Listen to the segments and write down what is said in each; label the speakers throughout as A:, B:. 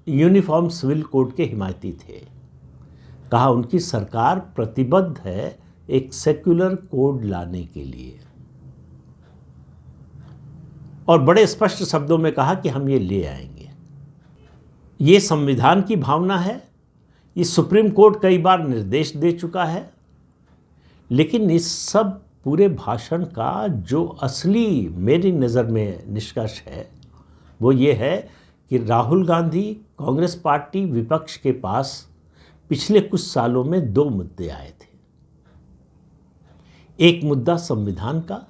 A: Uniform civil code के हिमायती थे। कहा उनकी सरकार प्रतिबद्ध है एक सेक्युलर कोड लाने के लिए, और बड़े स्पष्ट शब्दों में कहा कि हम ये ले आएंगे। ये संविधान की भावना है, ये सुप्रीम कोर्ट कई बार निर्देश दे चुका है। लेकिन इस सब पूरे भाषण का जो असली मेरी नज़र में निष्कर्ष है वो ये है कि राहुल गांधी कांग्रेस पार्टी विपक्ष के पास पिछले कुछ सालों में दो मुद्दे आए थे। एक मुद्दा संविधान का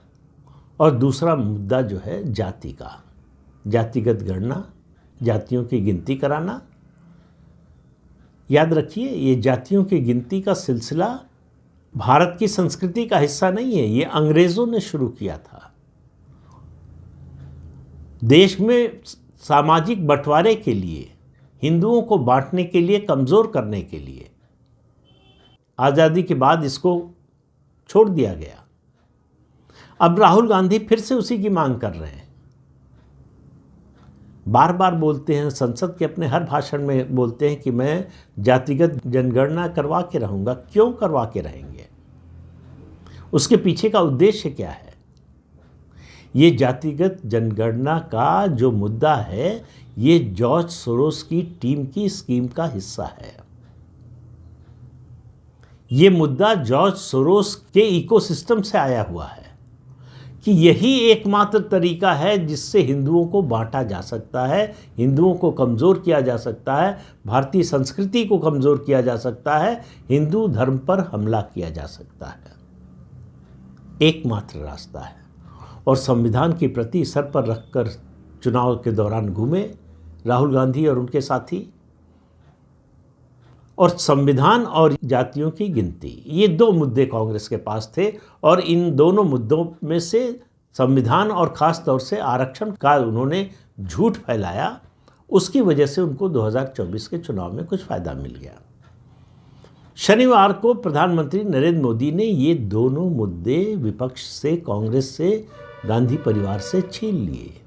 A: और दूसरा मुद्दा जो है जाति का, जातिगत गणना, जातियों की गिनती कराना। याद रखिए, ये जातियों की गिनती का सिलसिला भारत की संस्कृति का हिस्सा नहीं है, ये अंग्रेज़ों ने शुरू किया था। देश में सामाजिक बंटवारे के लिए, हिंदुओं को बांटने के लिए, कमज़ोर करने के लिए आज़ादी के बाद इसको छोड़ दिया गया। अब राहुल गांधी फिर से उसी की मांग कर रहे हैं। बार बार बोलते हैं, संसद के अपने हर भाषण में बोलते हैं कि मैं जातिगत जनगणना करवा के रहूँगा। क्यों करवा के रहेंगे? उसके पीछे का उद्देश्य क्या है? ये जातिगत जनगणना का जो मुद्दा है, ये जॉर्ज सोरोस की टीम की स्कीम का हिस्सा है। ये मुद्दा जॉर्ज सोरोस के इकोसिस्टम से आया हुआ है कि यही एकमात्र तरीका है जिससे हिंदुओं को बांटा जा सकता है, हिंदुओं को कमज़ोर किया जा सकता है, भारतीय संस्कृति को कमज़ोर किया जा सकता है, हिंदू धर्म पर हमला किया जा सकता है। एकमात्र रास्ता है। और संविधान की प्रति सर पर रखकर चुनाव के दौरान घूमे राहुल गांधी और उनके साथी। और संविधान और जातियों की गिनती, ये दो मुद्दे कांग्रेस के पास थे, और इन दोनों मुद्दों में से संविधान और ख़ास तौर से आरक्षण का उन्होंने झूठ फैलाया। उसकी वजह से उनको 2024 के चुनाव में कुछ फ़ायदा मिल गया। शनिवार को प्रधानमंत्री नरेंद्र मोदी ने ये दोनों मुद्दे विपक्ष से, कांग्रेस से, गांधी परिवार से छीन लिए।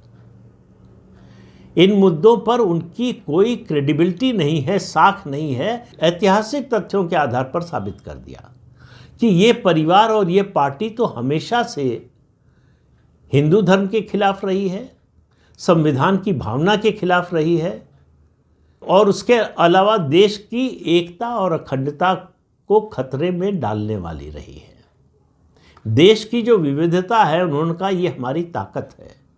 A: इन मुद्दों पर उनकी कोई क्रेडिबिलिटी नहीं है, साख नहीं है। ऐतिहासिक तथ्यों के आधार पर साबित कर दिया कि ये परिवार और ये पार्टी तो हमेशा से हिंदू धर्म के खिलाफ रही है, संविधान की भावना के खिलाफ रही है, और उसके अलावा देश की एकता और अखंडता को खतरे में डालने वाली रही है। देश की जो विविधता है, उन्होंने कहा ये हमारी ताकत है।